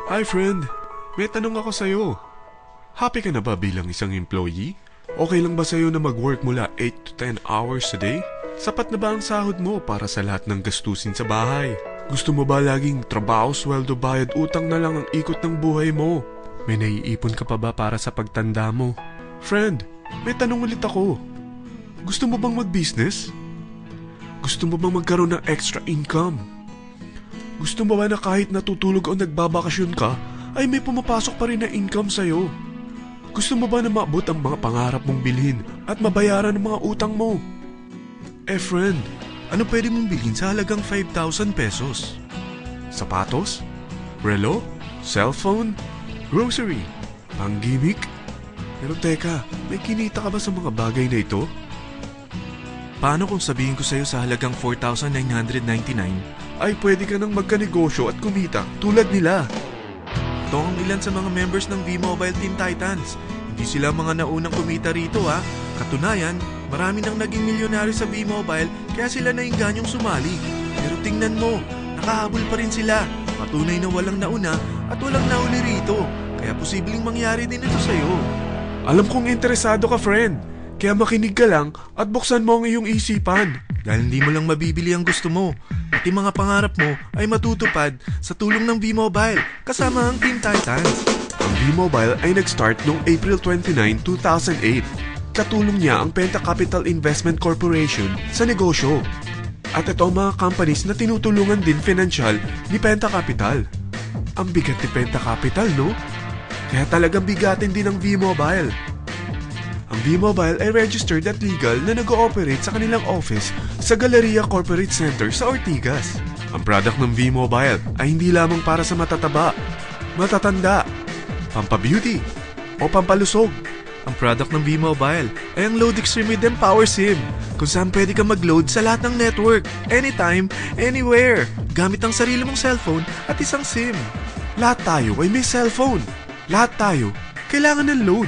Hi friend, may tanong ako sa'yo. Happy ka na ba bilang isang employee? Okay lang ba sa'yo na mag-work mula 8 to 10 hours a day? Sapat na ba ang sahod mo para sa lahat ng gastusin sa bahay? Gusto mo ba laging trabaho, sweldo, bayad, utang na lang ang ikot ng buhay mo? May naiipon ka pa ba para sa pagtanda mo? Friend, may tanong ulit ako. Gusto mo bang mag-business? Gusto mo bang magkaroon ng extra income? Gusto mo ba na kahit natutulog o nagbabakasyon ka, ay may pumapasok pa rin na income sa'yo? Gusto mo ba na maabot ang mga pangarap mong bilhin at mabayaran ang mga utang mo? Friend, ano pwede mong bilhin sa halagang 5,000 pesos? Sapatos? Relo? Cellphone? Grocery? Pang-gimmick? Pero teka, may kinita ka ba sa mga bagay na ito? Paano kung sabihin ko sa'yo sa halagang 4,999 ay pwede ka nang magkanegosyo at kumita tulad nila? Ito ang ilan sa mga members ng V-Mobile Teen Titans. Hindi sila mga naunang kumita rito ha. Katunayan, marami nang naging milyonaryo sa V-Mobile kaya sila naingganyong sumali. Pero tingnan mo, nakahabol pa rin sila. Patunay na walang nauna at walang nauli rito. Kaya posibleng mangyari din ito sa'yo. Alam kong interesado ka, friend. Kaya makinig ka lang at buksan mo ang iyong isipan. Dahil hindi mo lang mabibili ang gusto mo. Pati mga pangarap mo ay matutupad sa tulong ng V-Mobile kasama ang Teen Titans. Ang V-Mobile ay nag-start noong April 29, 2008. Katulong niya ang Penta Capital Investment Corporation sa negosyo. At ito ang mga companies na tinutulungan din financial ni Penta Capital. Ang bigat ni Penta Capital, no? Kaya talagang bigatin din ang V-Mobile. Ang V-Mobile ay registered at legal na nag-ooperate sa kanilang office sa Galleria Corporate Center sa Ortigas. Ang product ng V-Mobile ay hindi lamang para sa matataba, matatanda, pampabeauty, o pampalusog. Ang product ng V-Mobile ay ang Load Extreme with Empower SIM, kung saan pwede ka mag-load sa lahat ng network, anytime, anywhere, gamit ang sarili mong cellphone at isang SIM. Lahat tayo ay may cellphone. Lahat tayo kailangan ng load.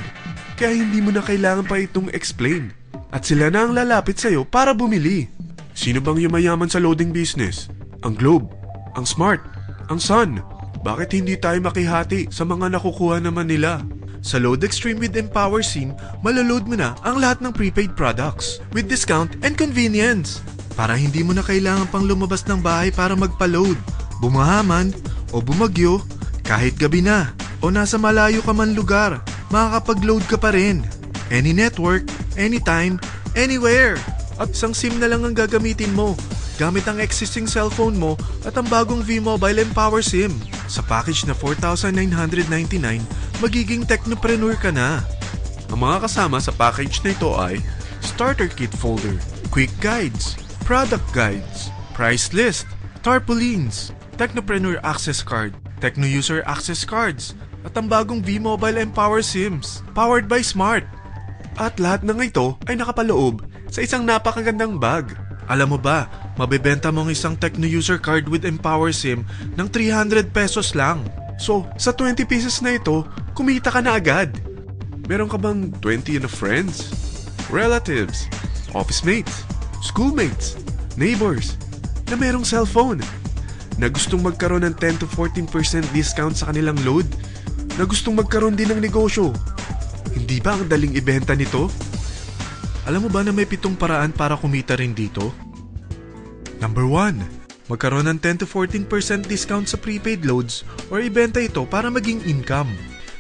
Kaya hindi mo na kailangan pa itong explain. At sila na ang lalapit sa'yo para bumili. Sino bang yumayaman sa loading business? Ang Globe, ang Smart, ang Sun. Bakit hindi tayo makihati sa mga nakukuha naman nila? Sa Load Extreme with Empower SIM, malaload mo na ang lahat ng prepaid products with discount and convenience. Para hindi mo na kailangan pang lumabas ng bahay para magpa-load. Bumahaman o bumagyo, kahit gabi na o nasa malayo ka man lugar, makakapag-load ka pa rin. Any network, anytime, anywhere. At isang SIM na lang ang gagamitin mo gamit ang existing cellphone mo at ang bagong V-Mobile Empower SIM. Sa package na 4,999, magiging technopreneur ka na. Ang mga kasama sa package na ito ay Starter Kit Folder, Quick Guides, Product Guides, Price List, Tarpaulins, Technopreneur Access Card, Techno User Access Cards, at ang bagong V-Mobile Empower SIMs, powered by Smart. At lahat ng ito ay nakapaloob sa isang napakagandang bag. Alam mo ba, mabebenta mo ang isang Techno User Card with Empower SIM ng 300 pesos lang. So, sa 20 pieces na ito, kumita ka na agad. Meron ka bang 20 na friends, relatives, office mates, schoolmates, neighbors, na merong cellphone, na gustong magkaroon ng 10 to 14% discount sa kanilang load, na gustong magkaroon din ng negosyo? Hindi ba ang daling ibenta nito? Alam mo ba na may 7 paraan para kumita rin dito? Number 1. Magkaroon ng 10 to 14% discount sa prepaid loads or ibenta ito para maging income.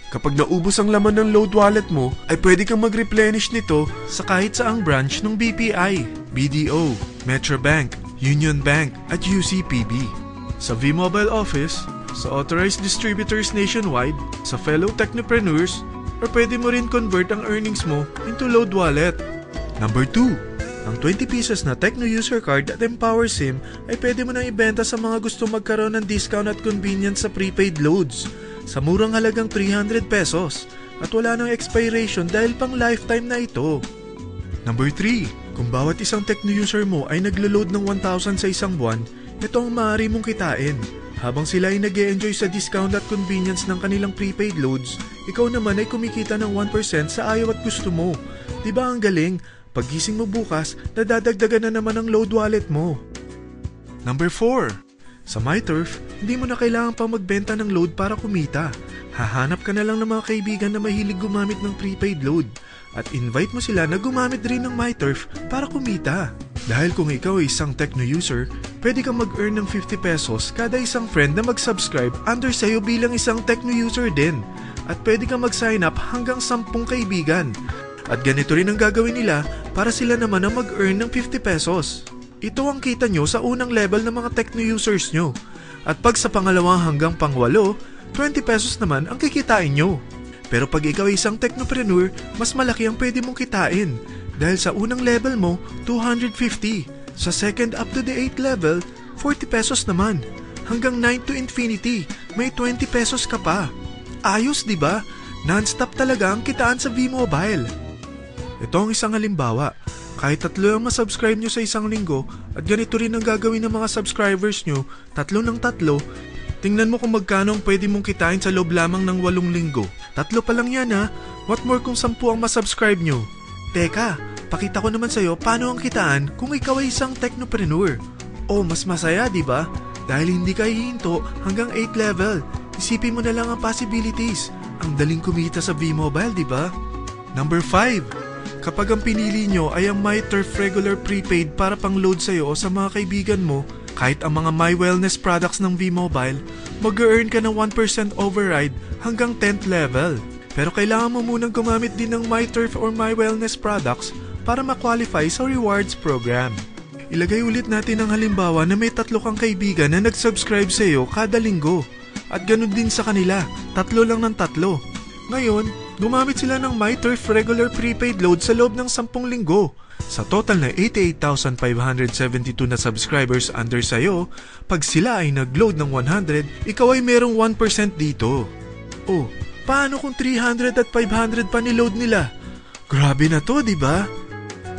Kapag naubos ang laman ng load wallet mo, ay pwede kang mag-replenish nito sa kahit saang branch ng BPI, BDO, Metrobank, Union Bank at UCPB. Sa V-Mobile Office, sa authorized distributors nationwide, sa fellow technopreneurs, or pwede mo rin convert ang earnings mo into load wallet. Number 2. Ang 20 pieces na Techno User Card at Empower SIM ay pwede mo nang ibenta sa mga gusto magkaroon ng discount at convenience sa prepaid loads sa murang halagang 300 pesos at wala nang expiration dahil pang lifetime na ito. Number 3. Kung bawat isang Techno user mo ay naglo-load ng 1,000 sa isang buwan, ito ang maaari mong kitain. Habang sila ay nag-e-enjoy sa discount at convenience ng kanilang prepaid loads, ikaw naman ay kumikita ng 1% sa ayaw at gusto mo. Diba ang galing? Paggising mo bukas, nadadagdagan na naman ang load wallet mo. Number 4. Sa MyTurf, hindi mo na kailangan pang magbenta ng load para kumita. Hahanap ka na lang ng mga kaibigan na mahilig gumamit ng prepaid load at invite mo sila na gumamit rin ng MyTurf para kumita. Dahil kung ikaw ay isang Tecno user, pwede kang mag-earn ng 50 pesos kada isang friend na mag-subscribe under sa'yo bilang isang Tecno user din. At pwede kang mag-sign up hanggang 10 kaibigan. At ganito rin ang gagawin nila para sila naman ang mag-earn ng 50 pesos. Ito ang kita nyo sa unang level ng mga Tecno users nyo. At pag sa pangalawa hanggang pang-8, 20 pesos naman ang kikitain nyo. Pero pag ikaw ay isang technopreneur, mas malaki ang pwede mong kitain. Dahil sa unang level mo, 250. Sa second up to the 8th level, 40 pesos naman. Hanggang 9 to infinity, may 20 pesos ka pa. Ayos, di ba? Non-stop talaga ang kitaan sa V-Mobile. Ito ang isang halimbawa. Kahit 3 ang masubscribe nyo sa isang linggo at ganito rin ang gagawin ng mga subscribers nyo, 3 ng 3, tingnan mo kung magkano ang pwede mong kitain sa loob lamang ng 8 linggo. 3 pa lang yan ha. What more kung 10 ang masubscribe nyo? Teka, pakita ko naman sa'yo paano ang kitaan kung ikaw ay isang technopreneur. Oh, mas masaya, di ba? Dahil hindi ka hihinto hanggang 8 level. Isipin mo na lang ang possibilities. Ang daling kumita sa V-Mobile, di ba? Number 5. Kapag ang pinili nyo ay ang MyTurf regular prepaid para pang-load sa'yo o sa mga kaibigan mo, kahit ang mga My Wellness products ng V-Mobile, mag-earn ka ng 1% override hanggang 10th level. Pero kailangan mo munang gumamit din ng MyTurf or My Wellness products para ma-qualify sa rewards program. Ilagay ulit natin ang halimbawa na may 3 kang kaibigan na nag-subscribe sa'yo kada linggo. At ganun din sa kanila, 3 lang ng 3. Ngayon, gumamit sila ng MyTurf regular prepaid load sa loob ng 10 linggo. Sa total na 88,572 na subscribers under sa'yo, pag sila ay nag-load ng 100, ikaw ay merong 1% dito. Oh, paano kung 300 at 500 pa niload nila? Grabe na to, di ba?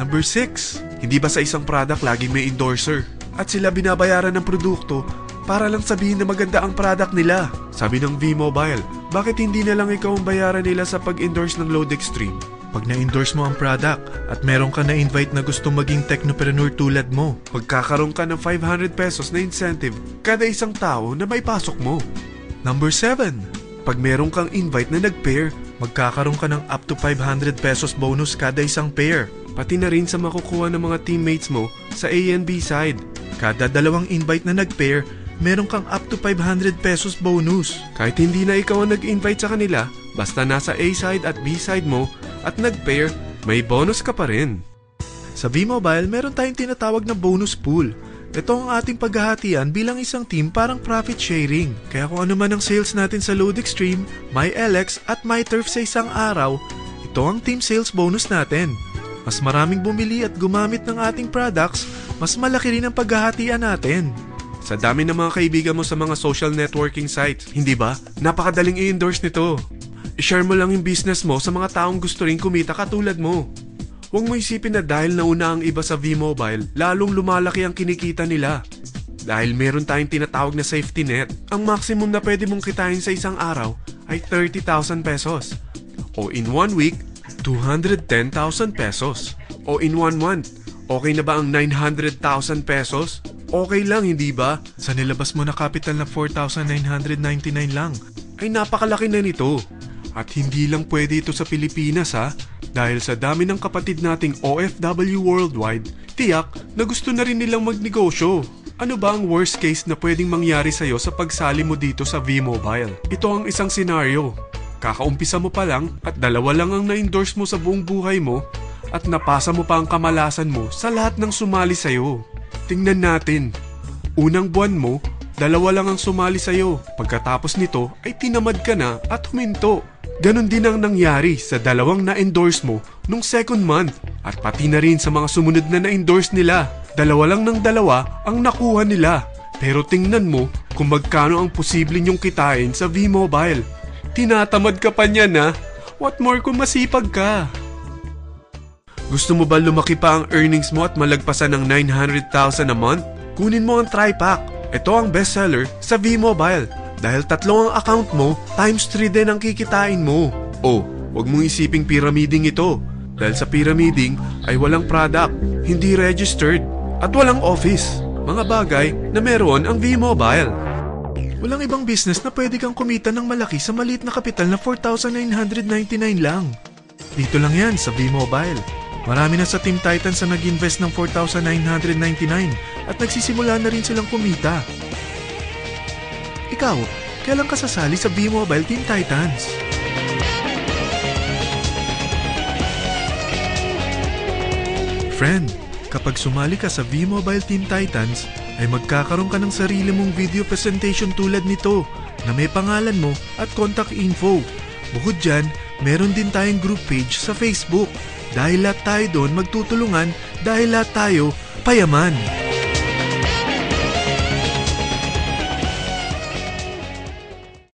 Number 6. Hindi ba sa isang product laging may endorser? At sila binabayaran ng produkto para lang sabihin na maganda ang product nila. Sabi ng V-Mobile, bakit hindi na lang ikaw ang bayaran nila sa pag-endorse ng Load Extreme? Pag na-endorse mo ang product at meron ka na-invite na gusto maging technopreneur tulad mo, magkakaroon ka ng 500 pesos na incentive kada isang tao na may pasok mo. Number 7. Pag meron kang invite na nag-pair, magkakaroon ka ng up to 500 pesos bonus kada isang pair. Pati na rin sa makukuha ng mga teammates mo sa A and B side. Kada 2 invite na nag-pair, meron kang up to 500 pesos bonus. Kahit hindi na ikaw ang nag-invite sa kanila, basta nasa A side at B side mo at nag-pair, may bonus ka pa rin. Sa V-Mobile, meron tayong tinatawag na bonus pool. Ito ang ating paghahatian bilang isang team parang profit sharing. Kaya kung ano man ang sales natin sa Load Extreme, MyLX at MyTurf sa isang araw, ito ang team sales bonus natin. Mas maraming bumili at gumamit ng ating products, mas malaki rin ang paghahatian natin. Sa dami ng mga kaibigan mo sa mga social networking sites, hindi ba? Napakadaling i-endorse nito. I-share mo lang yung business mo sa mga taong gusto rin kumita katulad mo. Huwag mo isipin na dahil nauna ang iba sa V-Mobile, lalong lumalaki ang kinikita nila. Dahil meron tayong tinatawag na safety net, ang maximum na pwede mong kitain sa isang araw ay 30,000 pesos. O in 1 week, 210,000 pesos. O in 1 month, okay na ba ang 900,000 pesos? Okay lang, hindi ba? Sa nilabas mo na capital na 4,999 lang, ay napakalaki na nito. At hindi lang pwede ito sa Pilipinas ha, dahil sa dami ng kapatid nating OFW worldwide, tiyak na gusto na rin nilang magnegosyo. Ano ba ang worst case na pwedeng mangyari sa'yo sa pagsali mo dito sa V-Mobile? Ito ang isang senaryo. Kakaumpisa mo pa lang at 2 lang ang na-endorse mo sa buong buhay mo at napasa mo pa ang kamalasan mo sa lahat ng sumali sa'yo. Tingnan natin. Unang buwan mo, 2 lang ang sumali sa'yo. Pagkatapos nito ay tinamad ka na at huminto. Ganon din ang nangyari sa 2 na-endorse mo nung second month at pati na rin sa mga sumunod na na-endorse nila. 2 lang ng 2 ang nakuha nila. Pero tingnan mo kung magkano ang posible nyong kitain sa V-Mobile. Tinatamad ka pa niyan ha? What more kung masipag ka? Gusto mo ba lumaki pa ang earnings mo at malagpasan ng 900,000 a month? Kunin mo ang TriPack. Ito ang bestseller sa V-Mobile. Dahil 3 ang account mo, times 3 din ang kikitain mo. Oh, wag mong isiping pyramiding ito. Dahil sa pyramiding ay walang product, hindi registered, at walang office. Mga bagay na meron ang V-Mobile. Walang ibang business na pwede kang kumita ng malaki sa maliit na kapital na 4,999 lang. Dito lang yan sa V-Mobile. Marami na sa Team Titans na nag-invest ng 4,999 at nagsisimula na rin silang kumita. Ikaw, kailan ka sasali sa V-Mobile Team Titans? Friend, kapag sumali ka sa V-Mobile Team Titans, ay magkakaroon ka ng sarili mong video presentation tulad nito na may pangalan mo at contact info. Bukod dyan, meron din tayong group page sa Facebook. Dahil lahat tayo doon magtutulungan dahil lahat tayo payaman.